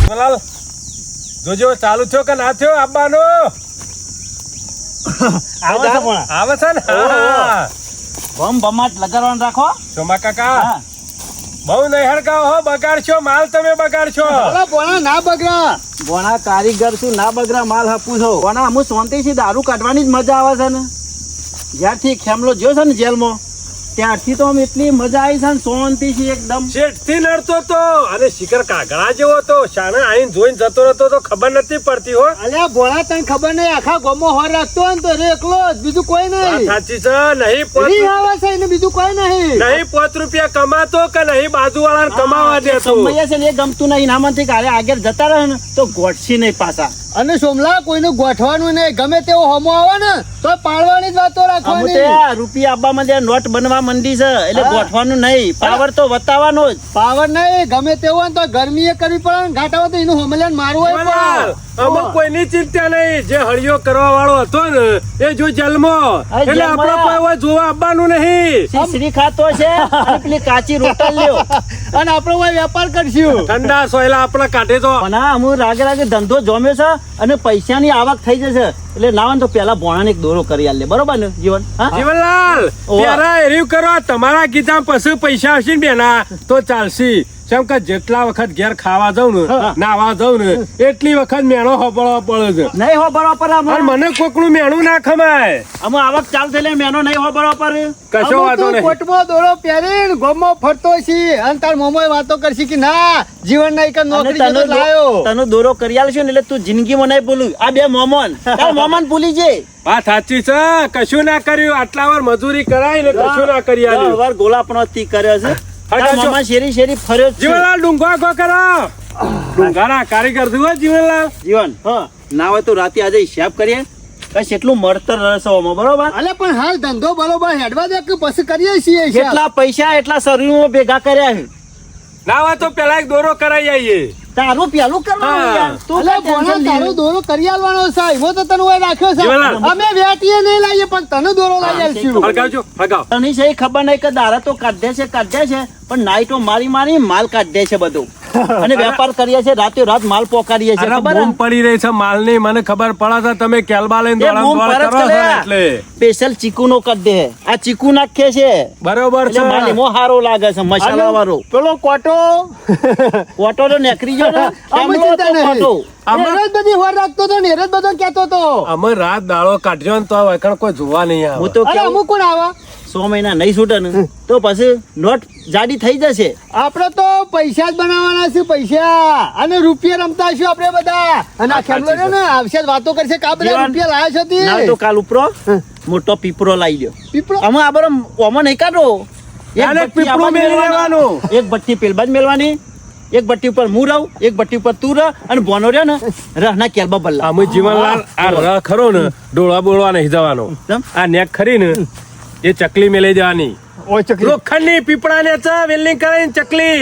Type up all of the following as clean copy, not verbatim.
જીવનલાલ જોજો ચાલુ થયો કે ના થયો આબાનો આવે છે ને હા બમ બમાટ લગાડવાનું રાખો સોમા કાકા બહુ નહીં હડકાવો હો બગાડશો માલ તમે બગાડશો બોણા ના બગડા બોણા કારીગર છું ના બગડા માલ હપું છો બોણા અમુ શાંતિથી દારૂ કાઢવાની જ મજા આવે છે ને જ્યારથી ખેમલો જ્યો છે ને જેલમાં ત્યારથી તો આમ એટલી મજા આવી છે ને શાંતિથી એકદમ શેઠથી નડતો તો અને શિખર કાગડા જેવો તો શાને આઈને જોઈને જતો રહેતો તો ખબર નથી પડતી હો અલ્યા ભોળા તને ખબર નહીં આખા ગોમો હોર રાખતો હોય ને તો રે એકલો જ બીજું કોઈ નહીં સાચી છે નહીં ફ્રી આવે છે એને બીજું કોઈ નહીં નહીં ₹5 કમાતો કે નહીં બાજુવાળાને કમાવા દેતો સમય છે ને એ ગમતું નહીં નામાંથી કાલે આગળ જતા રહે ને તો ગોઠસી નહીં પાછા અને સોમલા કોઈનું ગોઠવાનું નહીં ગમે તેવો હમો આવે ને તો પાડવાની જ વાતો રાખવાની રૂપિયા આપવામાં જે નોટ બનવા મંડી છે એટલે ગોઠવાનું નહીં પાવર તો વતાવવાનો જ પાવર નહીં ગમે તેવો હોય ને તો ગરમી એ કરવી પડે ને ઘાટાવા તો એનું હમલાન મારવું હોય અમુક કોઈની ચિંતા નહીં જે હળિયો કરવા વાળો હતો ને એ જો જન્મો એટલે આપણે કોઈ જોવા આવવાનું નહીં શ્રી ખાતો છે અને પેલી કાચી રોટલ લ્યો અને આપણે કોઈ વેપાર કરશું ઠંડા સોયલા આપણે કાઢે તો પણ અમુ રાગે રાગે ધંધો જોમ્યો છે અને પૈસાની આવક થઈ જશે એટલે નાવન તો પેલા ભોણાને એક દોરો કરી આલે બરોબર ને જીવન જીવનલાલ ત્યારે એર્યું કરો તમારા ગીતા પછી પૈસા આવશે ને બેના તો ચાલશે કેમ કે જેટલા વખત ઘેર ખાવા જાઉં ને નાવા જાઉં ને એટલી વખત મેણો હોબળવા પડે છે નહીં હોબળવા પડે મને કોકનું મેણું ના ખમાય અમે આવક ચાલુ થઈ મેનો નહીં હોબળવા પડે કશો વાતો નહીં કોટમાં દોરો પહેરીને ગોમમાં ફરતો છે અને તાર મોમોય વાતો કરશે કે ના જીવન ના એક નોકરી જેવો લાયો તને દોરો કરી આલશે ને એટલે તું જિંદગીમાં નહીં ભૂલું આ બે મોમન તાર મોમન ભૂલી જે વાત સાચી છે કશું ના કર્યું આટલા વાર મજૂરી કરાય ને કશું ના કરી આલ્યું વાર ગોળાપણો તી કર્યો છે મામા શેરી શેરી ફર્યો છે જીવનલાલ ડુંગા ગો કરો ડુંગાના કારીગર છું જીવનલાલ જીવન ના હોય તો રાતે આજે હિસાબ કરીએ કઈ એટલું મળતર રસોમાં બરોબર અલે પણ હાલ ધંધો બરોબર હેડવા દે કે પછી કરીએ છીએ કેટલા પૈસા એટલા શરીરમાં ભેગા કર્યા છે ના હોય તો પેલા એક દોરો કરાઈ આવીએ તારું પેલું કરવાનું તારો દોરો કરી આલવાનો છે એવો તો તને ઓય રાખ્યો છે અમે વેટીએ નહીં લાવીએ પણ તને દોરો લાવી આલશું હળગાવજો હળગાવ તને છે ખબર નહીં કે દારા તો કાઢે છે પણ નાઈટો મારી મારી માલ કાઢે છે બધું અને વેપાર કરીએ છે રાતે રાત માલ પોકારીએ છે ખબર બૂમ પડી રહી છે માલ ની મને ખબર પડે છે તમે કેલબા લઈને દોડા કરો છો એટલે સ્પેશિયલ ચીકુ નો કરી દે આ ચીકુ નાખે છે બરોબર છે માલ એમો હારો લાગે છે મસાલા વાળો પેલો કોટો તો નેકરી ગયો ને બધી હોર રાખતો તો ને એરજ બધો કેતો તો અમે રાત દાડો કાઢજો ને તો વખણ કોઈ જોવા નહીં આવે હું તો અમુક કોણ આવા 100 મહિના નહીં છૂટે ને તો પછી નોટ જાડી થઈ જશે આપડે તો પૈસા જ બનાવવાના છે પૈસા અને રૂપિયા રમતા છું આપડે બધા અને આ ખેમલો ને આવશે વાતો કરશે કા બધા રૂપિયા લાયા છે ના તો કાલ ઉપરો મોટો પીપરો લાવી લ્યો પીપરો અમે આ બરો ઓમાં નહીં કાઢો એક પીપરો મેલી લેવાનું એક ભઠ્ઠી પેલબાજ મેલવાની એક ભઠ્ઠી ઉપર હું રહું એક ભઠ્ઠી ઉપર તું રહ અને બોનો રહ્યો ને રહના કેલબા બલ્લા અમે જીવનલાલ આ રહ ખરો ને ડોળા બોળવા નહીં જવાનો આ નેક ખરી ને એ ચકલી મેલી જવાની લોખંડની પીપળાને વેલ્ડિંગ કરાવીને ચકલી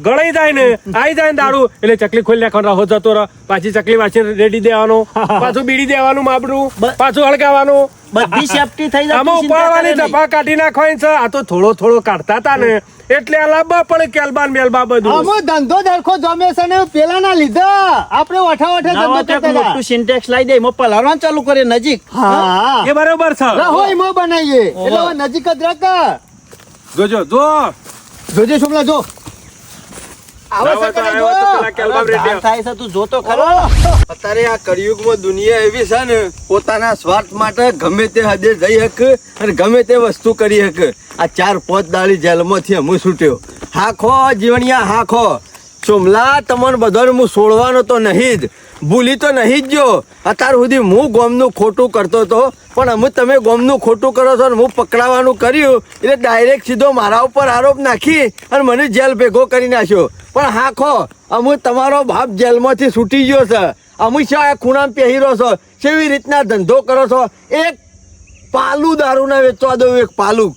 ગળાઈ જાય ને આવી જાય ને દારૂ એટલે ચકલી ખોલી નાખવાનો રહો જતો રહ પાછી ચકલી વાંચી રેડી દેવાનો પાછું બીડી દેવાનું માપડું પાછું હળગાવાનું બધી સેફટી થઈ જાય આમાં ઉપાડવાની ડબ્બા કાઢી નાખવાની છે આ તો થોડો કાઢતા હતા ને એટલે આ લાંબા પડે કેલબાન મેલબા બધું આમો ધંધો દરખો જમે છે ને પેલા ના લીધા આપણે વઠા ધંધો કરતા મોટું સિન્ટેક્સ લાવી દે એમાં પલાળવાનું ચાલુ કરે નજીક હા એ બરોબર છે રહો એમાં બનાવીએ એટલે નજીક જ રાખ જોજો જોજે શુમલા જો અત્યારે આ કળિયુગમાં દુનિયા એવી છે ને પોતાના સ્વાર્થ માટે ગમે તે હદે જઈ શકે અને ગમે તે વસ્તુ કરી શકે આ 4-5 દાડી જેલમાંથી હું છૂટ્યો હાખો જીવણિયા હાખો સોમલા તમને બધાને હું છોડવાનો તો નહીં જ ભૂલી તો નહીં જ જો અત્યાર સુધી હું ગોમનું ખોટું કરતો હતો પણ અમે તમે ગોમનું ખોટું કરો છો ને હું પકડાવાનું કર્યું એટલે ડાયરેક્ટ સીધો મારા ઉપર આરોપ નાખી અને મને જેલ ભેગો કરી નાખ્યો પણ હાખો અમે તમારો બાપ જેલમાંથી છૂટી ગયો છે અમે શા ખૂણામાં પહેર્યો છો કેવી રીતના ધંધો કરો છો એક પાલું દારૂ ના વેચવા દઉં એક પાલું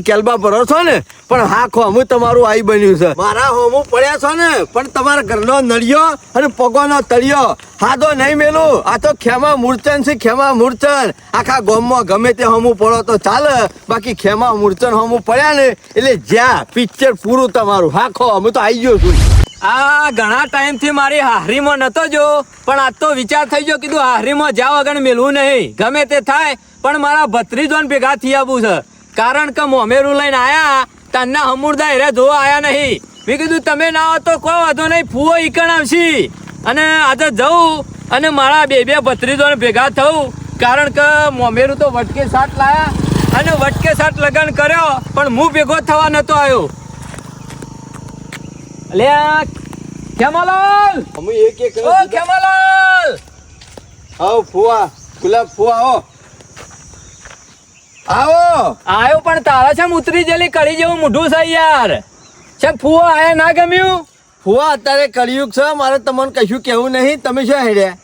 કેલબા ભરો છો ને પણ હાખો અમે તમારું આઈ બન્યું છે મારા હોમું પડ્યા છો ને પણ તમારા ઘરનો નળિયો અને પગોનો તળિયો હાદો નહીં મેલું આ તો ખેમા મૂર્છન છે ખેમા મૂર્છન આખા ગામમાં ગમે તે હોમું પડો તો ચાલે બાકી ખેમા મૂર્છન હોમું પડ્યા ને એટલે જ્યાં પિક્ચર પૂરું તમારું હાખો અમે તો આવી ગયો છું આ ઘણા ટાઈમ થી મારી હાહરીમાં નતો જો, પણ આજ તો વિચાર થઈ ગયો, કીધું હાહરીમાં જાવ વગર મેલવું નહીં, ગમે તે થાય પણ મારા ભત્રીજોને ભેગા થઈ આવવું છે. કારણ કે મોમેરું લઈને આયા તન્ના હમુરદા હેરે જોવા આયા નહીં. મેં કીધું તમે ના આવો તો કોઈ વાંધો નહીં, ફૂવો ઈકણ આવશી. અને આજે જવું અને મારા બે ભત્રીજોને ભેગા થવું, કારણ કે મોમેરું તો વટકે સાટ લાયા અને વટકે સાટ લગન કર્યો, પણ હું ભેગો થવા નતો આવ્યો. અલ્યા ખેમાલાલ, અમે એક ઓ ખેમાલાલ, આવો ફુવા, ગુલાબ ફુવા આવો. આવો. આયો પણ તારા છે ઉતરી જેલી કડી જેવું મોઢું છે યાર. છે ફૂવો આયા ના ગમ્યું? ફુવા અત્યારે કળિયુગ છે, મારે તમને કશું કેવું નહીં. તમે શું હેડ્યા?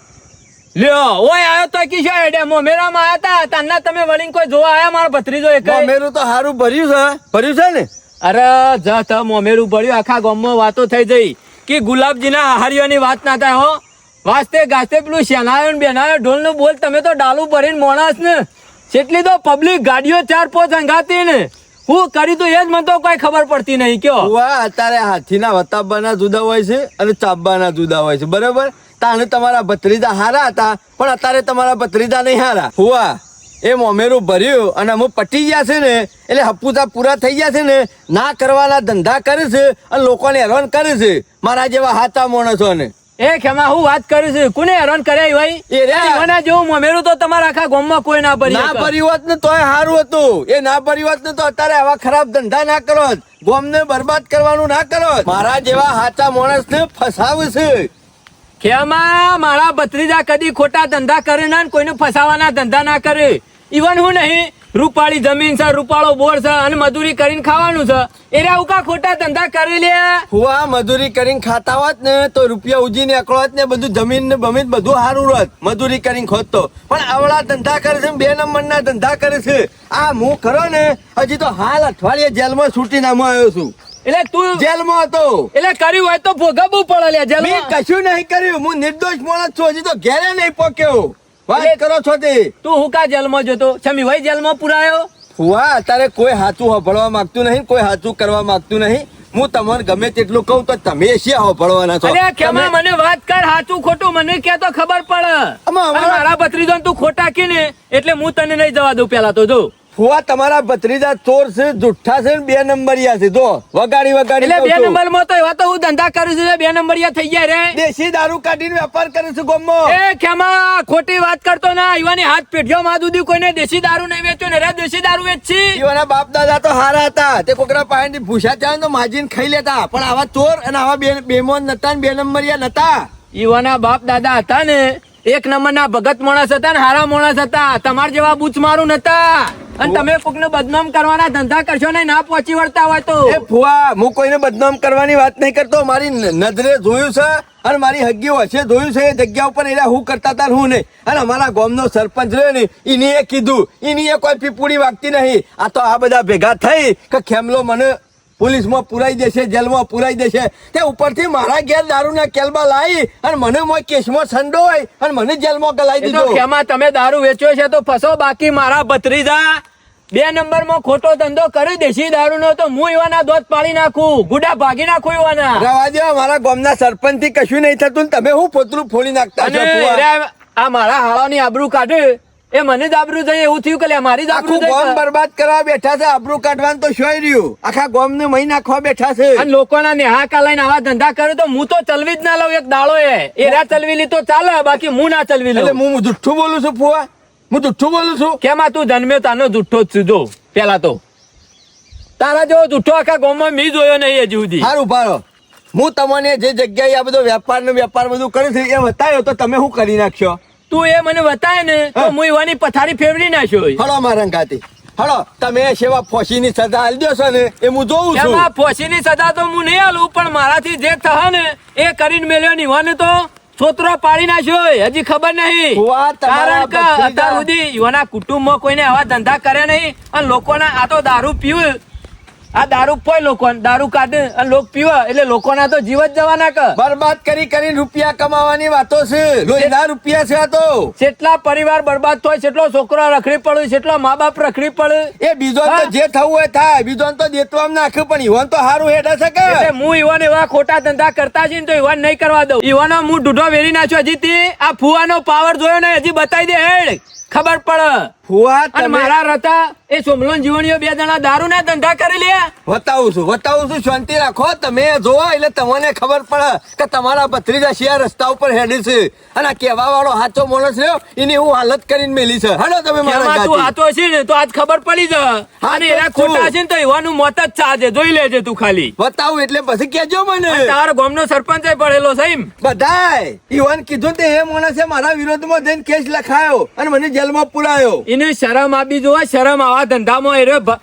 લ્યો ઓય આયો તો કી છે એડે મોમેરામાં આયા તા, તન્ના તમે વળીને કોઈ જોવા આયા મારો ભત્રીજો એક? મોમેરું તો સારું ભર્યું છે ને. અરે જા ત મોમેરું ભર્યું, આખા ગામમાં વાતો થઈ જઈ કે ગુલાબજીના આહારીઓની વાત ના થાય હો. વાસ્તે ગાસ્તે પેલું શેનાયો ને બેનાયો ઢોલ નું બોલ, તમે તો ડાલું ભરીને મોણાસ ને કેટલી તો પબ્લિક ગાડીઓ 4-5 અંગાતી ને હું કરી તો એ જ મને તો કોઈ ખબર પડતી નહીં. કયો ફુવા અત્યારે હાથીના વતાબાના જુદા હોય છે અને ચાબબાના જુદા હોય છે, બરાબર? તાને તમારા ભત્રીજા હારા હતા, પણ અત્યારે તમારા ભત્રીજા નહીં હારા. ફુવા એ મોમેરું ભર્યું અને અમુક પટી ગયા છે ને, એટલે હપ્પુતા પૂરા થઈ ગયા છે ને, ના કરવાના ધંધા કરે છે અને લોકોને હેરાન કરે છે, મારા જેવા હાચા માણસો ને. એ ખેમા હું વાત કરું છું, કોને હેરાન કર્યા ભાઈ? એ રે એના જેવું મોમેરું તો તમારા આખા ગામમાં કોઈ ના ભરી ના શકે. ભર્યું હોત ને તોય સારું હતું. એ ના ભર્યું હોત ને તો અત્યારે આવા ખરાબ ધંધા ના કરો, ગોમને બરબાદ કરવાનું ના કરો. મારા જેવા હાચા માણસ ને ફસાવે છે. ખેમા મારા ભત્રીજા કદી ખોટા ધંધા કરે ના, કોઈને ફસાવાના ધંધા ના કરે. ઈવન હું નહીં, રૂપાળી જમીન છે, રૂપાળો બોર છે અને મજૂરી કરીને ખાવાનું છે, એરા ઉકા ખોટા ધંધા કરી લે. હુઆ મજૂરી કરીને ખાતા હોત ને તો રૂપિયા ઉજીને એકલો હોત ને, બધું જમીન ને બમીન બધું સારું હોત મજૂરી કરીને ખોદતો. પણ આવડા ધંધા કરે છે, 2 નંબરના ધંધા કરે છે. આ હું ખરો ને હજી તો હાલ અઠવાડિયે જેલમાં છૂટી નામો આવ્યો છું. એટલે તું જેલમાં હતો એટલે કર્યું હોય તો ભોગવવું પડે લે. જેલ મેં કશું નહીં કર્યું, હું નિર્દોષ માણસ છું, હજી તો ઘેરે નહીં પહોંચ્યો. વાત કરો છો તે? તું હું કા જેલમાં જતો? છમી ભાઈ જેલમાં પુરાયો? હુઆ અત્યારે કોઈ સાચું હોભળવા માંગતું નહીં, કોઈ સાચું કરવા માંગતું નહીં. હું તમને ગમે તેટલું કહું તો તમે શિયા હોભળવાના છો? અરે કેમાં મને વાત કર, સાચું ખોટું મને કે તો ખબર પડે. અને મારા ભત્રીજો તું ખોટા કી ને એટલે હું તને નહીં જવા દઉં. પેલા તો જો ફુવા તમારા ભત્રીજા ચોર છે, જુઠ્ઠા છે, 2 નંબરિયા છે. જો વગાડી એટલે 2 નંબર માં તો એવા તો હું ધંધા કરું છું, 2 નંબરિયા થઈ ગયા રે. દેશી દારૂ કાઢીને વેપાર કરે છે ગામમાં. એ ખેમા ખોટી વાત કરતો ના. યુવાની હાથ પેઢીઓ માં સુધી કોઈને દેશી દારૂ નહીં વેચ્યો ને રે દેશી દારૂ વેચી. એવાના બાપ દાદા તો હારા હતા, તે કોકરા પાણી ભૂસા ચાલે તો માજીને ખાઈ લેતા. પણ આવા ચોર અને આવા બેમોન નતા, 2 નંબરિયા નતા. યુવાના બાપ દાદા હતા ને 1 નંબરના ભગત માણસ હતા ને હારા માણસ હતા, તમાર જેવા બૂચ મારું નતા. અને તમે કોકને બદનામ કરવાના ધંધા કરશો ને ના પહોંચી વળતા હોય તો. એ ફુવા હું કોઈને બદનામ કરવાની વાત નહીં કરતો, મારી નજરે જોયું છે અને મારી હગીઓ હશે જોયું છે. એ જગ્યા ઉપર એના હું કરતા હતા હું નહીં. અને અમારા ગામનો સરપંચ રહ્યો ને એની એ કીધું, એની એ કોઈ પીપુડી વાગતી નહીં. આ તો આ બધા ભેગા થઈ કે ખેમલો મને પોલીસમાં પુરાઈ દેશે, જેલમાં પુરાઈ દેશે. તે ઉપરથી મારા ઘેર દારૂના કેલબા લાવી અને મને મોય કેસમાં સંડોય અને મને જેલમાં ગલાઈ દીધો. ખેમા તમે દારૂ વેચ્યો છે તો ફસો, બાકી મારા ભત્રીજા 2 નંબરમાં ખોટો ધંધો કરી દેશી દારૂ નો તો હું એવાના દોત પાડી નાખું, ગુડા ભાગી નાખું એવાના. રવા દો, મારા ગામના સરપંચ થી કશું નહીં થતું ને તમે હું પોતરું ફોડી નાખતા છો? આ મારા હાળાની આબરૂ કાઢે એ મને જ આબરૂ જાય એવું થયું કે મારી જ આબરૂ આખું ગામ બરબાદ કરવા બેઠા છે. આબરૂ કાઢવાનું તો શોય રહ્યું, આખા ગામ ને મહી નાખવા બેઠા છે. અને લોકોના નેહાકા લઈને આવા ધંધા કરે તો હું તો ચલવી જ ના લઉં. એક દાડો એરા ચલવી લી તો ચાલે, બાકી હું ના ચલવી લઉં. એટલે હું જુઠ્ઠું બોલું છું ફુવા? હું જુઠ્ઠું બોલું છું? કેમાં તું જન્મ્યો તાનો જુઠ્ઠો જ છું. જો પેલા તો તારા જેવો જુઠ્ઠો આખા ગામમાં મેં જોયો નહીં હજી સુધી. સારું ભારો, હું તમને જે જગ્યાએ આ બધો વેપાર બધું કરે છે એ બતાવ્યો તો તમે શું કરી નાખશો? તું એ મને બતાય ને તો હું એવાની પથારી ફેરવી નાખ્યો. હળો મારા ગાતી હળો, તમે સેવા ફોસીની સજા આલી દેશો ને એ હું જોઉં છું. એમાં ફોસીની સજા તો હું નહીં આલું, પણ મારાથી જે થશે ને એ કરીને મેલ્યો નિવાને તો છોતરો પાડી નાખ્યો. હજી ખબર નહીં, કારણ કે અત્યાર સુધી યુવાના કુટુંબમાં કોઈને આવા ધંધા કરે નહીં અને લોકોના આ તો દારૂ પીવું આ દારૂ પોય લોકો દારૂ કાઢે અને લોક પીવે એટલે લોકોના તો જીવ જ જવાના કે બરબાદ કરી રૂપિયા કમાવાની વાતો છે લોહીના રૂપિયા છે આ તો કેટલા પરિવાર બરબાદ થાય, કેટલો છોકરો રખડી પડે, કેટલો મા બાપ રખડી પડે. એ બીજો તો જે થવું હોય થાય, બીજો તો દેતવામાં નાખ્યું પણ ઈવન તો સારું હેડે છે કે એટલે હું ઈવન એવા ખોટા ધંધા કરતા છે ને તો ઈવન નહીં કરવા દઉં. ઈવાનો હું ઢૂઢો વેરી નાખ્યો. હજી તે આ ફુવાનો પાવર જોયો ને હજી બતાવી દે હેડ ખબર પડે. ફુવા અને તમે મારા રતા એ સોમલો ને જીવણીઓ 2 જણા દારૂ ના ધંધા કરી લ્યા. બતાવું છું શાંતિ રાખો. તમે જોવો એટલે તમને ખબર પડે કે તમારા ભત્રીજા શિયા રસ્તા ઉપર હેડી છે અને આ કહેવા વાળો સાચો માણસ રહ્યો એની હું હાલત કરીને મેલી છે. હાલો તમે મારા એમાં તું ગાતી. હાથો છે ને તો આજ ખબર પડી જાય. અને એના તો ખોટા શું? છે ને તો એવાનું મોત જ ચાજે. જોઈ લેજે તું ખાલી. બતાવું એટલે પછી કેજો મને. તારો ગામનો સરપંચ પડેલો છે એમ. બધાય ઈવન કીધું તે એ માણસે મારા વિરોધમાં જઈને કેસ લખાયો અને મને જેલમાં પુરાયો. એને શરમ આપી જોવા. શરમ આવા ધંધામાં એ રહ્યો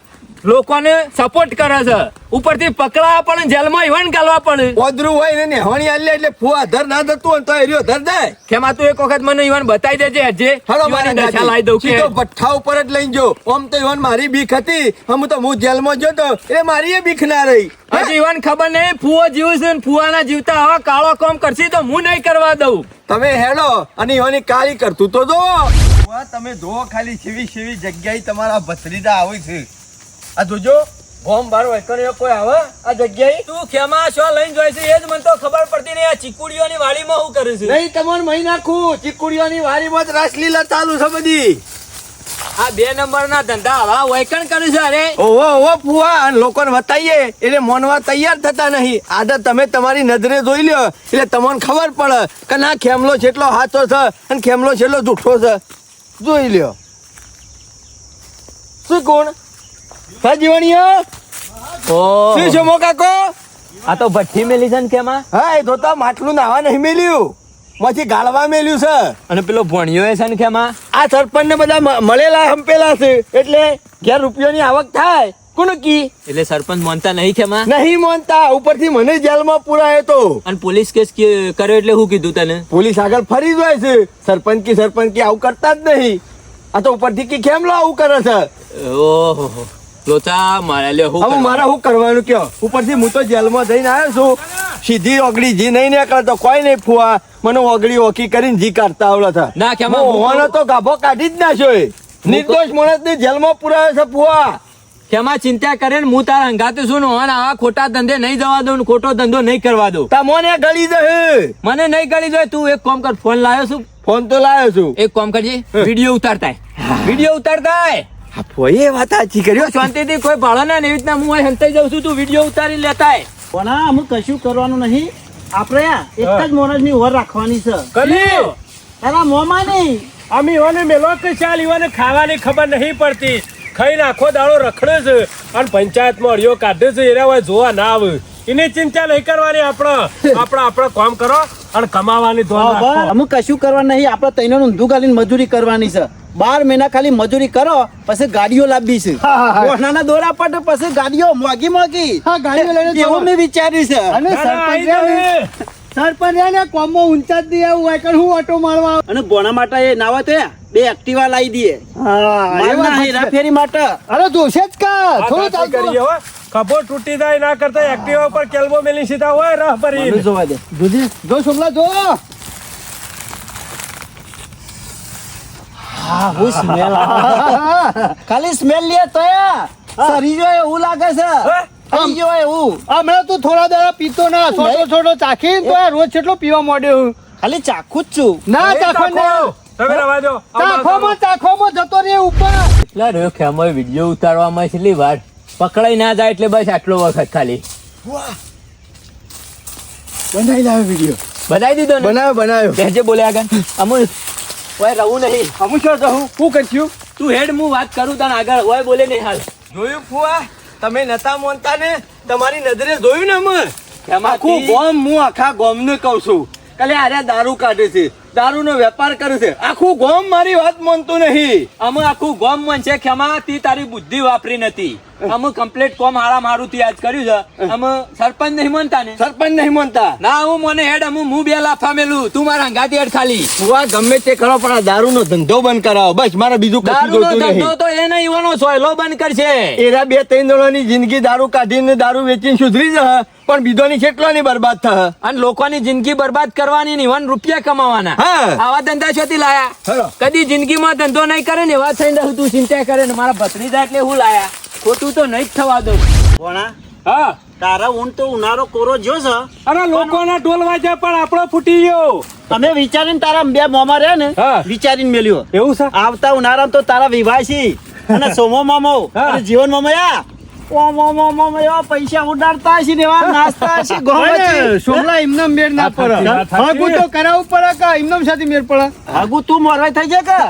લોકોને સપોર્ટ કરે છે. ઉપરથી પકડાવા પણ જેલમાં ઈવન ગાલવા પણ. ઓદરું હોય ને નેહવાણી આલે એટલે ફુવા ધર ના દતું હોય તો એ રહ્યો ધર જાય. કેમાં તું એક વખત મને ઈવન બતાવી દેજે હજે. હાલો ઈવનની મારા દશા લાવી દઉં ગાતી. કે સીધો ભઠ્ઠા ઉપર જ લઈને જો. આમ તો ઈવન મારી બીક હતી. હું જેલમાં ગયો તો એટલે મારી એ બીક ના રહી. હજી ઈવન ખબર નહીં ફુવો જીવ છે ને ફુવાના જીવતા આવા કાળો કામ કરશે તો હું નહીં કરવા દઉં. તમે હેડો અને ઈવાની કાળી કરતું તો જો. તમે જોવો ખાલી સેવી જગ્યાએ તમારા ભત્રીજા આવે છે. આ જોજો બોમ્બ બાર વૈકણીઓ કોઈ આવે આ જગ્યાએ. તું ખેમા શું લઈને જોઈ છે એ જ મને તો ખબર પડતી નહીં. આ ચીકુડીઓની વાડીમાં શું કરે છે? નહીં તમારે મહી નાખું. ચીકુડીઓની વાડીમાં જ રાસલીલા ચાલુ છે બધી. આ 2 નંબરના ધંધા હવા વૈકણ કરે છે. અરે ઓહો ફુવા અને લોકોને બતાવીએ એટલે મોનવા તૈયાર થતા નહીં. આદત તમે તમારી નજરે જોઈ લ્યો એટલે તમને ખબર પડે કે ના ખેમલો જેટલો સાચો છે અને ખેમલો જેટલો જૂઠો છે. જોઈ લ્યો. શું કોણ જીવણીઓ શું છે મોકાકો? આ તો ભઠ્ઠી મેલી છે ને કેમાં. હા એ ધોતા માટલું નાવા નહીં મેલ્યું, માંથી ગાળવા મેલ્યું છે. અને પેલો ભણ્યો છે ને કેમાં. આ સરપંચ ને બધા મળેલા હંપેલા છે એટલે ઘેર રૂપિયાની આવક થાય. કોણ કી એટલે સરપંચ માનતા નહીં કેમાં. નહીં માનતા. ઉપરથી મને જેલમાં પુરાયો તો. અને પોલીસ કેસ કર્યો એટલે શું કીધું તને? પોલીસ આગળ ફરી જ હોય છે. સરપંચ કી આવું કરતા જ નહીં. આ તો ઉપરથી કી કેમલો આવું કરે છે. ઓહો લોચા મારે લે હું હવે મારે શું કરવાનું કયો? ઉપરથી હું તો જેલમાં જઈને આવ્યો છું. સીધી ઓગળી જી નહીં નીકળતો કોઈ નહીં ફુવા. મને ઓગળી ઓકી કરીને જી કાઢતા આવડે છે. ના કેમાં હોવાનો તો ગાભો કાઢી જ નાખ્યો. નિર્દોષ માણસ ને જેલમાં પુરાયો છે ફુવા. કેમાં ચિંતા કરે ને હું તારા હંગાતે છું ને અને આવા ખોટા ધંધે નહીં જવા દઉં ને ખોટો ધંધો નહીં કરવા દઉં. તમને ગળી દે. મને નહીં કરી દો. તું એક કામ કર. ફોન લાવ્યો છું. ફોન તો લાવ્યો છું. એક કામ કરજે. વિડીયો ઉતારતા વિડીયો ઉતારતા એ વાત સાચી કર્યો. શાંતિથી કોઈ ભાડો ના એવી રીતના હું અહીં હંતાઈ જાઉં છું. તું વિડીયો ઉતારી લેતા પણ અમુક કશું કરવાનું નહીં. આપણે એક જ માણસ ની ઓર રાખવાની છે. કર્યું એના મોમાં નહીં. અમે ઈવાને મેલો કે ચાલ ઈવાને ખાવાની ખબર નહીં પડતી. ખાઈને આખો દાડો રખડે છે અને પંચાયતમાં અડિયો કાઢે છે. એના હોય જોવા ના આવે. એની ચિંતા નહીં કરવાની. આપણે કામ કરો અને કમાવાની ધોન રાખો. અમુક કશું કરવાનું નહીં. આપણે તૈનો ઊંધું ગાલીને મજૂરી કરવાની છે. 12 મહિના ખાલી મજૂરી કરો પછી ગાડીઓ લાવવી છે. નાના દોરા પટ પછી ગાડીઓ મોગી હા, ગાડીઓ લઈને એવું મેં વિચાર્યું છે. અને સરપંચ ને કોમો ઊંચા જ દે આવું હોય કે હું ઓટો મારવા આવું. અને ભોણા માટે એ નાવા તો 2 એક્ટિવા લાવી દઈએ. હા, એ વાત મારના છે. હેરાફેરી માટે. અરે જોશે જ કા થોડું આ કરીએ ચાલતું. હો. ખભો તૂટી જાય ના કરતા એક્ટિવા ઉપર કેલ્બો મેલી સીધા હોય રહ ભરી. મને જોવા દે. જોજી જો છોકરા જો. હા હું સ્મેલ ખાલી સ્મેલ લે તો સરી જો એવું લાગે છે. થઈ ગયો એવું. હમણાં તું થોડા દાડા પીતો ના છોટો ચાખીને તો આ રોજ કેટલો પીવા માંડ્યો. ખાલી ચાખું જ છું. ના ચાખો ને. તમે રવા દો. ચાખોમાં જતો રે ઉપર. એટલા રહ્યો ખેમો વિડીયો ઉતારવામાં કેટલી વાર પકડાઈ ના જાય એટલે બસ આટલો વખત ખાલી બનાવી લાવે વિડીયો. બતાવી દીધો ને. બનાવ્યો. કહેજે બોલે આગળ અમુલ ઓય રહું નહીં. અમુક શું કહું શું કરશું. તું હેડ હું વાત કરું તને આગળ ઓય બોલે નહીં હાલ. જોયું ફુવા? તમે નતા માનતા ને તમારી નજરે જોયું ને અમે. ખેમા આખું ગોમ હું આખા ગોમ ને કઉ છું કાલે આર્યા દારૂ કાઢે છે, દારૂ નો વેપાર કરે છે. આખું ગોમ મારી વાત માનતું નહીં. અમે આખું ગોમ મન છે ખેમા તી તારી બુદ્ધિ વાપરી નથી. અમે કમ્પ્લીટ કોમ હારા મારું થી આજ કર્યું છે અમે સરપંચ નહીં માનતા ને સરપંચ નહીં માનતા ના હું મને હેડ હું બે લાફા મેલું તું મારા અંગાતી હેડ ખાલી ફુવા ગમે તે કરો પણ આ દારૂનો ધંધો બંધ કરાવો બસ મારે બીજું કશું દારૂનો જોઈતું ધંધો નહીં. તો એ નહીં ઈવાનો સોયલો બંધ કરશે એરા 2-3 દોડાની જિંદગી દારૂ કાઢીને દારૂ વેચીને સુધરી જશે પણ બીજોની કેટલોની બરબાદ થશે. અને લોકોની જિંદગી બરબાદ કરવાની ને ઈવન રૂપિયા કમાવાના હા. આવા ધંધા શોથી લાયા હેલો. કદી જિંદગીમાં ધંધો નહીં કરે ને એવા થઈને રહું તું ચિંતા કરે ને મારા ભત્રીજા એટલે હું લાયા ખોટું તો નહીં જ થવા દઉં ભોણા હા તારા ઊંટ તો ઉનાળો કોરો જો છે અરે લોકોના ઢોલ વાજ્યા પણ આપણો ફૂટી ગયો અમે વિચારીને તારા બે મોમાં રહ્યા ને હા. વિચારીને મેલ્યો એવું છે આવતા ઉનાળામાં તો તારા વિવાહ છે અને સોમો મામો હા. અને જીવન મામયા એવા પૈસા ઉડાડતા હશે ને એવા નાસ્તા હશે ગોળમાંથી. સોમલા એમને મેળ ના પડે સાચી વાત. હગું તો કરાવવું પડે કે એમને સાથે મેળ પડે આગુ તું મોરવાઈ થઈ જાય કે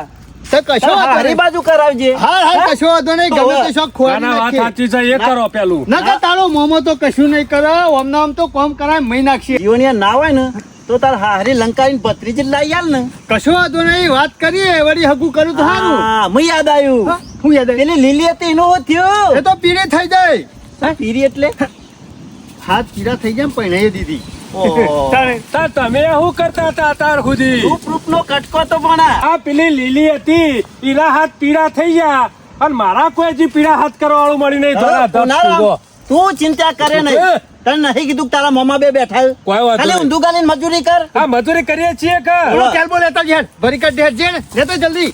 તો કશો વાંધો હરી નહીં. બાજુ કરાવજે હા હા કશો વાંધો નહીં ગમે તે શોખ ખોવાડી ના વાત નાખીએ. સાચી છે એ કરો પેલું ના કે તારો મોમો તો કશું નહીં કરે આમના આમ તો કોમ કરાય મહી નાખશે જીવનિયા ના હોય ને તો તાર હારી લંકાની ભત્રીજી જ લાવી આલ ને કશો વાંધો નહીં વાત કરીએ વળી હગું કરું તો સારું હા મને યાદ આવ્યું હા, હું યાદ આવી? પેલી લીલી હતી એનો શું થયું એ તો પીરે થઈ જાય હા, પીરી એટલે હાથ પીરા થઈ જાય પહેણાઈ દીધી ઓહો. તાર તમે શું કરતા હતા તાર સુધી રૂપ-રૂપનો કટકો તો પણ આ પેલી લીલી હતી ઈરા હાથ પીળા થઈ ગયા અને મારા કોઈ હજી પીળા હાથ કરવા વાળું મળી નહીં ધોળા ધપ સીધો. તું ચિંતા કરે નહીં તને નહીં કીધું કે તારા મોમાં બે બેઠા કોઈ વાંધો ખાલી નહીં. ઊંધું ગાલીને મજૂરી કર આ મજૂરી કરીએ છીએ કે બોલો ચાલ બોલે લેતા જેડ ભરી કાઢ દે જેડ લેતો જલ્દી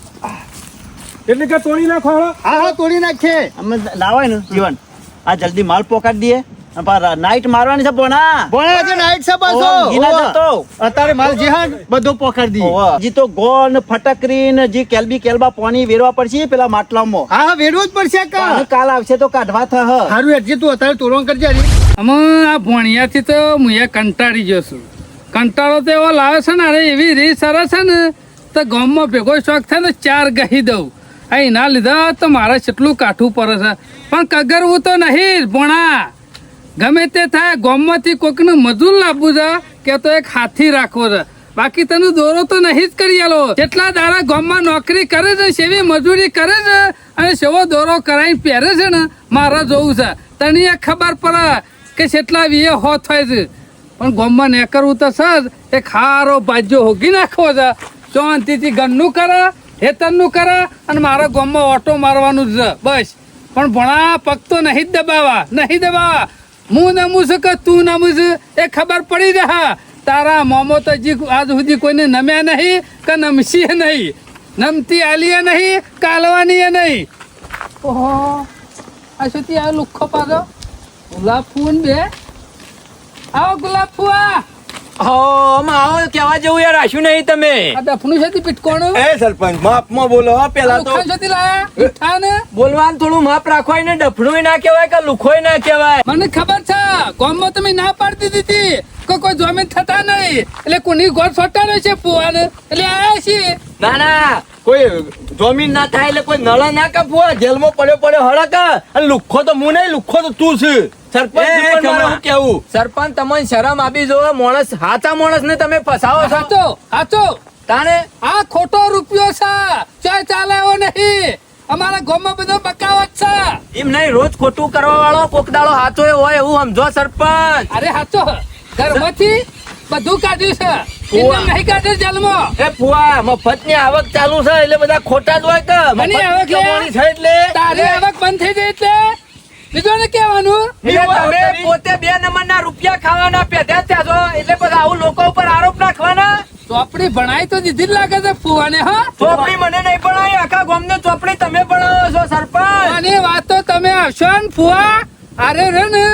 એટલે કે તોડી નાખો હાલો. હા હા તોડી નાખે અમે લાવાય ને જીવન આ જલ્દી માલ પોકાડી દઈએ અને પાછા નાઈટ મારવાની છે પોણા ભણે આજે નાઈટ છે પાછો ઓહો, ઘીના ઓહો. જતો. અત્યારે માલ જે હા બધો પોકાડી દી ઓહો. જી તો ગોળ ને ફટકરી ને જી કેલબી કેલબા પાણી વેરવા પડશે પેલા માટલામાં હા હા વેડવું જ પડશે કા અને કાલ આવશે તો કાઢવા થહ સારું એટલે તું અત્યારે તોડવાનું કરજે હરી. અમે આ ભણિયાથી તો હું એ કંટાળી ગયો છું કંટાળો તો એવો લાવે છે ને અરે એવી રીત સરસ છે ને તો ગામમાં ભેગો શોખ થાય ને 4 ગહી દઉં આ એના લીધે તો મારે કેટલું કાઠું પડે છે પણ કગરવું તો નહીં જ ભણા ગમે તે થાય ગામમાંથી કોઈકને મજૂર લાવવું છે કે તો એક હાથી રાખવો છે બાકી તને દોરો તો નહીં જ કરી આલો જેટલા દાડા ગામમાં નોકરી કરે છે સેવી મજૂરી કરે છે અને સેવો દોરો કરાવીને પહેરે છે ને મારે જોવું છે તને એ ખબર પડે કે કેટલા વીએ હોત થાય છે પણ ગામમાં ને કરવું તો સજ એ ખારો ભાજ્યો હોગી નાખવો છે શાંતિથી ઘરનું કરે હેતરનું કરે અને મારા ગામમાં ઓટો મારવાનું જ છે બસ પણ ભણા પગ તો નહીં જ દબાવા હું નમું છું કે તું નમું છું એ ખબર પડી રહે તારા મોમો તો હજી આજ સુધી કોઈને નમ્યા નહીં કે નમશીએ નહીં નમતી આલીએ નહીં કાલવાની નહીં ઓહો આ શું આ લુખ્ખો પાછો ગુલાબ ફૂન બે આવો ગુલાબ ફુવા આવો કેવા જેવું યાર રાખ્યું નહીં તમે આ ડફનું છે પીટકોણું એ સરપંચ માપમાં બોલો હો પેલા તો લુખ્ખા છે લાયા મીઠા ને બોલવાનું થોડું માપ રાખવાય ને ડફણું ના કહેવાય કે લુખોય ના કહેવાય મને ખબર છે ગામમાં તમે ના પાડતી દીધી કે કોઈ જમીન થતા નહીં એટલે કોની ઘર સોટાડે છે ફુવાને એટલે આયા છીએ ના ના કોઈ જમીન ના થાય એટલે કોઈ નળ ના કાપવા જેલમાં પડ્યો હળક અને લુખ્ખો તો હું નહીં લુખ્ખો તો તું છે સરપંચ એ, પણ મારે કમા. શું કેવું સરપંચ તમને શરમ આપી જો માણસ સાચા માણસ ને તમે ફસાવો છો સાચો સાચો તાણે આ ખોટો રૂપિયો છે ચાય ચાલે એવો નહીં અમારા ગામમાં બધો બકાવત છે એમ નહીં રોજ ખોટું કરવા વાળો કોક દાડો હાચો હોય એવું સમજો સરપંચ અરે સાચો ઘરમાંથી બધું કાઢ્યું છે ઓવા. એમને નહીં કાઢ્યું જેલમાં એ ફુવા મફત ની આવક ચાલુ છે એટલે બધા ખોટા જ હોય કે મને મફતની આવક લે. કમાણી છે એટલે તારી આવક બંધ થઈ ગઈ એટલે બીજું ને કહેવાનું એટલે તમે પોતે 2 નંબરના રૂપિયા ખાવાના પેધા થયા છો એટલે પછી આવું લોકો ઉપર આરોપ નાખવાના ચોપડી ભણાઈ તો દીધી જ લાગે છે ફુવાને હા ચોપડી મને નહીં ભણાવી આખા ગામને ચોપડી તમે ભણાવો છો સરપંચ આની વાત તો તમે આવશો ને ફુવા અરે રે ને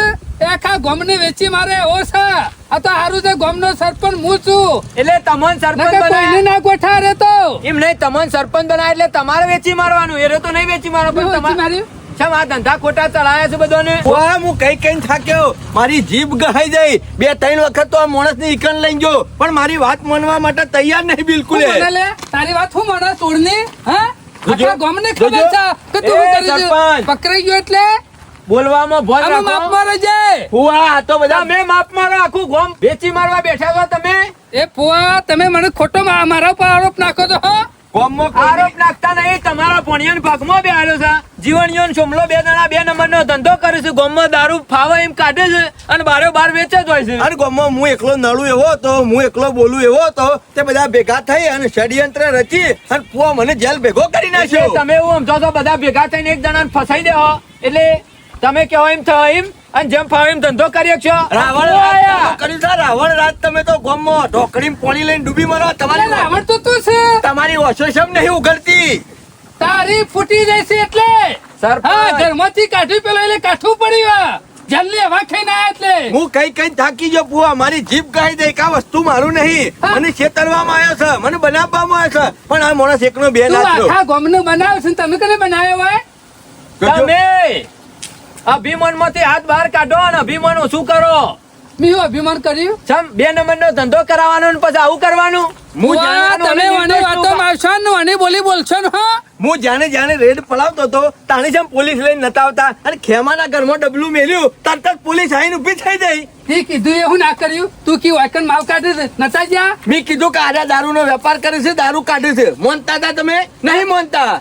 એ આખા ગામને વેચી મારે એવો છે આ તો હારું છે ગામનો સરપંચ હું છું એટલે તમને સરપંચ નકર કોઈને બનાય ના ગોઠા રે તો એમ નહીં તમને સરપંચ બનાય એટલે તમારે વેચી મારવાનું એ તો નહીં વેચી મારો પણ વેચી તમારે માર્યું? શેમ આ ધંધા ખોટા ચલાયા છે બધાને વાહ, હું કઈ થાક્યો મારી જીભ ગહાઈ જાય 2-3 વખત તો આ માણસ ની ઈકણ લઈ ગયો પણ મારી વાત માનવા માટે તૈયાર નહીં બિલકુલ હું મને લે તારી વાત હું મને તોડની હા જોજો, આખા ગામને ખબર જોજો. છે કે તું એ કરી છે. સરપંચ. પકડાઈ ગયો એટલે બોલવામાં ભોજ આમાં રાખો માપ મારે જાય હુઆ આ તો બધા તમે માપ મારો આખું ગોમ વેચી મારવા બેઠા છો તમે એ ફુવા તમે મને ખોટો મારા ઉપર આરોપ નાખો છો હો ગામમાં કોઈ આરોપ નાખતા નહીં. તમારા ભણિયાના ભાગમાં બે આવ્યો છે. જીવણીઓ ને સોમલો 2 જણા 2 નંબરનો ધંધો કરે છે. ગામમાં દારૂ ફાવે એમ કાઢે છે અને બારે બાર વેચે જ હોય છે. અને ગામમાં હું એકલો નળું એવો હતો, હું એકલો બોલું એવો હતો, તે બધા ભેગા થઈ અને ષડયંત્ર રચી અને પુઆ મને જેલ ભેગો કરી એટલે નાખ્યો. તમે એવું સમજો છો બધા ભેગા થઈને એક જણાને ફસાઈ દેવો એટલે તમે કહો એમ થયો એમ અને જેમ ફાવે એમ ધંધો કરી શકશો. રાવણ રાજ તમે કર્યું છે, રાવણ રાજ તમે તો ગામમાં ઢોકળીમાં પાણી લઈને ડૂબી મરો. અરે રાવણ તો તું છે. તમારી ઓછો શમ નહીં ઉઘડતી. તારી ફૂટી જશે એટલે સરપંચ. હા ઘરમાંથી કાઢ્યું પેલો એટલે કાઠું પડ્યું જલ્દી હવા ખાઈને આયા એટલે હું કઈ થાકી ગયો પુઆ, મારી જીભ ગાઈ દે કે આ વસ્તુ મારું નહીં. હા. મને છેતરવામાં આવ્યો છે, મને બનાવવામાં આવ્યો છે, પણ આ માણસ એકનો બે તું નાખ્યો. આખા ગામનું બનાવ છે ને તમે કને બનાવ્યો હોય જોજો. તમે અભિમાન માંથી હાથ બહાર કાઢો અને અભિમાન ઓછું કરો. મેં અભિમાન કર્યું સમ 2 નંબરનો ધંધો કરાવવાનો ને પછી આવું કરવાનું. હું વાહ, જાણે- તમે વાની વાતો મારશો ને વાની બોલી બોલશો ને હા હું જાણે રેડ પડાવતો હતો તાણી જેમ પોલીસ લઈને નતા આવતા અને ખેમાના ઘરમાં ડબલું મેલ્યું, તરત જ પોલીસ આવીને ઉભી થઈ ગઈ. તે કીધું એવું ના કર્યું તું કી વાયકન માલ કાઢે છે નતા જ્યાં મેં કીધું કે આજા દારૂનો વેપાર કરે છે, દારૂ કાઢે છે. મોનતા હતા તમે? નહીં મોનતા.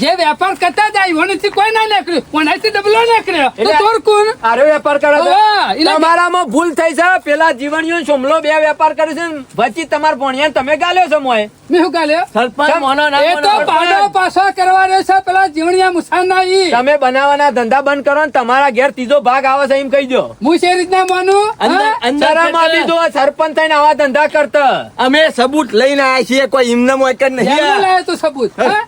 જે વેપાર કરતા જાય વનથી કોઈ ના નીકળ્યું વનાથી ડબલો નીકળ્યો તો એટલે- તોર કોણ આરો વેપાર કરે છે. ઓવા, એટલે- તમારામાં ભૂલ થઈ છે. પેલા જીવણીઓ ને સોમલો 2 વેપાર કરે છે ને વચ્ચે તમારા ભણિયાને તમે ગાલ્યો છે મોય. મેં શું ગાલ્યો સરપંચ મોનો ના એ તો મોનો. પાડો પાછો કરવા રહ્યો છે પેલા જીવણિયા મુસાના ઈ તમે બનાવવાના ધંધા બંધ કરો ને તમારા ઘેર 3જો ભાગ આવે છે એમ કહી દો. હું છે રીતના માનું અંદર- હા? અંદર શરમ આવી દો સરપંચ થઈને આવા ધંધા કરતા. અમે સબૂત લઈને આવ્યા છીએ, કોઈ ઇમનામ એક જ જેલમાં નહીં. લાયો તું સબૂત હા?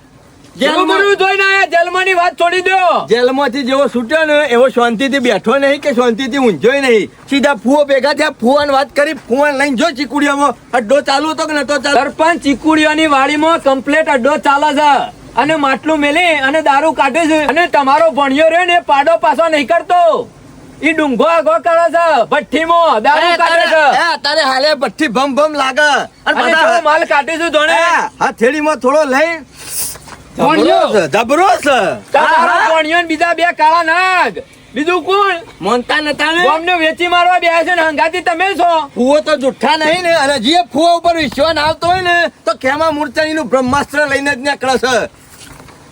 રૂબરૂ જોઈને આયા, જેલમાંની વાત છોડી દો. જેલમાંથી જેવો છૂટ્યો ને એવો શાંતિથી બેઠો નહીં કે શાંતિથી ઊંઝોય નહીં. સીધા ફુઓ ભેગા થયા, ફુવાને વાત કરી, ફુવાને લઈને જો ચીકુડીયામાં અડ્ડો ચાલુ હતો કે નતો ચાલુ. સરપંચ ચીકુડીઓની વાડીમાં કમ્પ્લેટ અડ્ડો ચાલે છે અને માટલું મેલી અને દારૂ કાઢે છે અને તમારો ભણ્યો રહ્યો ને પાડો પાછો નહીં કરતો. ઈ ડુંગો આગો કરે છે ભઠ્ઠીમાં દારૂ કાઢે છે તારે હાલે ભઠ્ઠી ભમ ભમ લાગે અને અને બધા કેવો માલ કાઢે છે જોણે. આ થેલીમાં થોડો લઈ ભણ્યો. જબરો છે. તમારો ભણ્યો ને બીજા 2 કાળા નાગ. બીજું કોણ? મોનતા નતા ને ગામને વેચી મારવા બે છે ને હંગાતી તમે છો. ફુઓ તો જુઠ્ઠા નહીં ને, અને જે ફુઓ ઉપર વિશ્વાસ આવતો હોય ને તો કેમાં મૂર્છાણીનું બ્રહ્માસ્ત્ર લઈને જ નીકળે છે.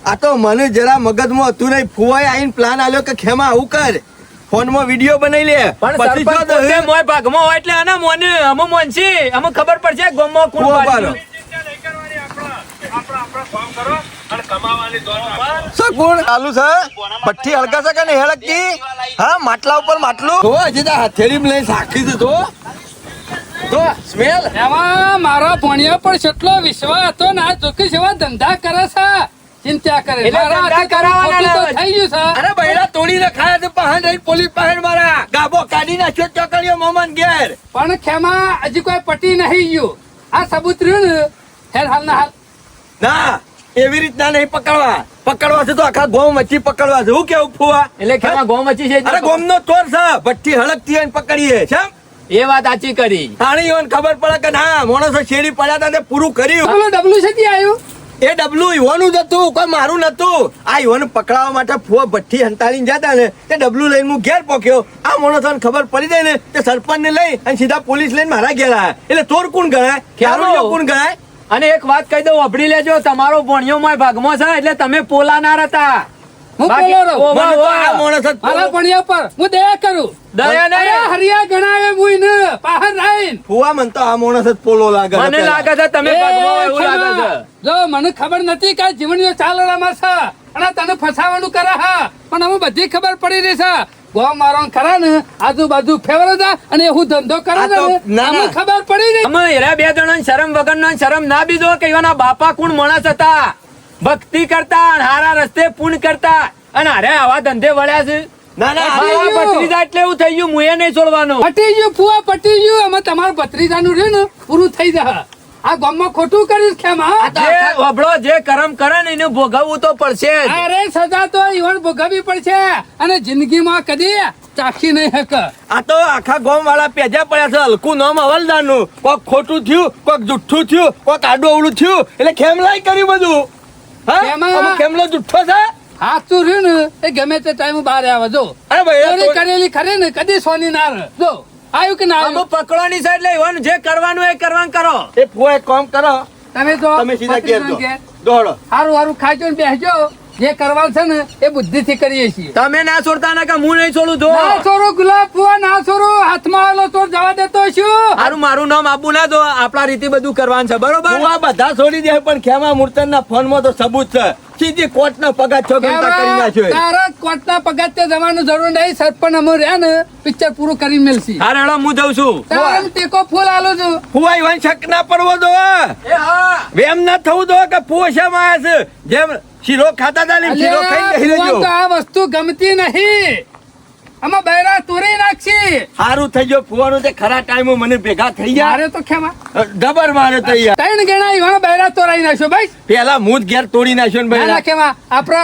આ તો મને જરા મગજમાં હતું નહીં. ફુવાએ આવીને પ્લાન આલ્યો કે ખેમા આવું કર, ફોનમાં વિડીયો બનાવી લે, પણ પછી સરપંચ જો તો પોતે મોય ભાગમાં હોય એટલે આના મોને અમે મોનસી અમે ખબર પડશે ગામમાં કોણ ફુવા પાડ્યું. પાડો. શું કોણ ચાલુ છે? ભઠ્ઠી હળગાશે કે નહીં હળગતી? હા, માટલા ઉપર માટલું જો, હજી તો હથેળીમાં લઈને સાખી છે જો. જો સ્મેલ. એમાં મારા ભણ્યા પર કેટલો વિશ્વાસ હતો ને આ ચોખ્ખી સેવા ધંધા કરે છે ચિંતા કરે એટલે મારા ધંધા હાથે કરાવવાના ખોટું તો થઈ ગયું છે અરે બૈરા તોડી રખાયા છે, પહાડ રહી પોલીસ પહાડ મારા ગાબો કાઢી નાખ્યો ચોકડીઓ મોમન ઘેર. પણ ખેમા હજી કોઈ પટી નહીં ગયું આ સબૂત રહ્યું ને હેર હાલ ના હાલ ના, એવી રીતના નહીં પકડવા. પકડવા છે તો આખા ગોમ વચ્ચે પકડવા છે. હું કેવું ફુવા? એટલે ખેમા ગોમ વચ્ચે છે અરે ગોમ નો ચોર છે, ભઠ્ઠી હળગતી હોય ને પકડીએ છે. એ વાત સાચી કરી. તાણી ઈવન ખબર પડે કે ના માણસો શેરી પડ્યા હતા તે પૂરું કર્યું. પેલું ડબલું છે ત્યાં આવ્યું એ ડબલું ઈવોનું જ હતું, કોઈ મારું નતું. આ ઈવોને પકડાવવા માટે ફુવા ભઠ્ઠી હંતાડીને જતા ને તે ડબલું લઈને હું ઘેર પોક્યો. આ માણસોને ખબર પડી જાય ને તે સરપંચ ને લઈ અને સીધા પોલીસ લઈને મારા ઘેર આવ્યા. એટલે ચોર કોણ ગણાય? દારૂડિયો કોણ ગણાય? અને એક વાત કહી દઉં અભડી લેજો તમારો ભણ્યો મોય ભાગમાં છે એટલે તમે પોલાનાર હતા. હું બાકી- પેલો રહું. ઓવા, મને તો આ ઓવા. માણસ જ મારા ભણ્યા પર હું દયા કરું દયા નહીં. અરે હરિયા ગણાવે મુઈ ને પાહર રાઈન ફુવા મને તો આ માણસ જ પોલો લાગે છે મને પેલા. લાગે છે તમે ભાગમાં હોય એવું લાગે છે. જો મને ખબર નથી કે આ જીવનનો ચાલવામાં છે અને તને ફસાવાનું કરે હા પણ અમે બધી ખબર પડી રહી છે ગો મારો ખરા ને આજુબાજુ ફેવર હતા અને હું ધંધો કરે આ છે તો ને, ના, અમને ના. ખબર પડી રહી અમે એરા 2 જણા શરમ વગરનો ને શરમ ના બીજો કે એવાના બાપા કોણ માણસ હતા ભક્તિ કરતા અને હારા રસ્તે પૂર્ણ કરતા અને હારે આવા ધંધે વળ્યા છે. ના ના પટી મારા ગયું. ભત્રીજા એટલે એવું થઈ ગયું મુએ નહીં છોડવાનું. પટી ગયું ફુવા પટી ગયું અમે તમારું ભત્રીજાનું રહ્યું ને પૂરું થઈ જશે આ ગામમાં ખોટું કર્યું છે ખેમ હા જે વભળો જે કરમ કરે ને એને ભોગવવું તો પડશે જ. અરે સજા તો ઈવન ભોગવવી પડશે અને જિંદગીમાં કદી ચાખી નહીં હક આ તો આખા ગામ વાળા પેજા પડ્યા છે. હલકું નામ હવલદારનું. કોક ખોટું થયું, કોક જુઠ્ઠું થયું, કોક આડું અવળું થયું એટલે ખેમલાઈ કર્યું બધું. હા, ખેમા. આમાં ખેમલો જુઠ્ઠો છે. હાચું રહ્યું ને એ ગમે તે ટાઈમ બહાર આવે જો અરે ભાઈ ચોરી કરેલી ખરી ને કદી સોની ના રહે જો આવ્યું કે ના અમે આવ્યું પકડવાની છે એટલે એવાનું જે કરવાનું એ કરવાનું કરો. એ ફુવા એક કામ કરો, તમે જો તમે સીધા ઘેર ભત્રીજાને જો. ઘેર. દોડો. હારું હારું ખાજો ને બેસજો જે કરવાનું છે ને એ બુદ્ધિથી કરીએ છીએ તમે ના છોડતા ને કે હું નહીં છોડું જો ના છોરો ગુલાબ ફુવા ના છોરો હાથમાં આવેલો ચોર જવા દેતો છું હારું મારું નામ આપવું ના દો આપણા રીતે બધું કરવાનું છે બરોબર હું આ બધા છોડી દે પણ ખેમા મૂર્તનના ફોનમાં તો સબૂત છે સીધી કોર્ટનો પગાર છોકરા કરી નાખ્યો એ. તારા કોટના પગાર તે જવાનું જરૂર નહીં સરપંચ અમે રહ્યા ને પિક્ચર પૂરું કરીને મેલસી હારે હેડો હું જઉં છું તારે ટેકો ફૂલ આલો છું ફુવાઈ વાન શક ના પડવો દો એ હા વેમ ના થવું દો કે પોશામાં આવ્યા છે જેમ શીરો ખાતા હતા ને એમ શીરો ખાઈને બેસી અલ્યા, રહેજો. તો આ વસ્તુ ગમતી નહીં આમાં બૈરા તોરી નાખશી સારું થઈ ગયો ફુવાનું તે ખરા ટાઈમે મને ભેગા થઈ ગયા મારે તો ખેમા ડબર મારે તો યાર ત્રણ ગણા એવા બૈરા તોરાઈ નાખ્યો ભાઈ પેલા હું જ ઘેર તોડી નાખ્યો ને ના ભાઈ ખેમા આપડે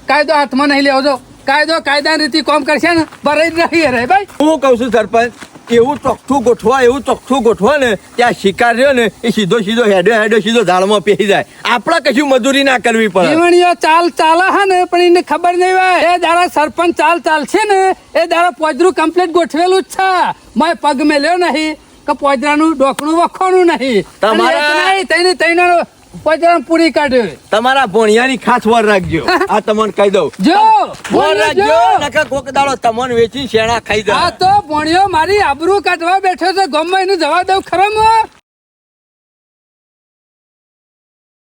કાયદો હાથમાં નહીં લેવો જો કાયદો કાયદાની રીતે કામ કરશે ને ભરાઈ જ રહી રે ભાઈ હું કઉ છું સરપંચ એવું ચોખ્ઠું ગોઠવા ને ત્યાં શિકાર રહ્યો ને એ સીધો હેડો સીધો ઝાડમાં પેહી જાય આપણે કશું મજૂરી ના કરવી પડે જીવણીઓ ચાલ ચાલે હે ને પણ એને ખબર નહીં હોય એ દાડા સરપંચ ચાલ ચાલશે ને એ દાડા પોજરું કમ્પ્લીટ ગોઠવેલું જ છે મેં પગ મેલ્યો નહીં કે પોજરાનું ડોકણું વખોણું નહીં તમારા- તઈને પોજરાનું પૂરી કાઢ્યો તમારા ભોણિયાની ખાસ વાર રાખજો આ તમને કહી દઉં જો વાર રાખજો નકર કોક દાડો તમને વેચી શેણા ખાઈ આ જાય તો ભણ્યો મારી આબરૂ કાઢવા બેઠો છે ગમે એનું જવા દઉં ખરો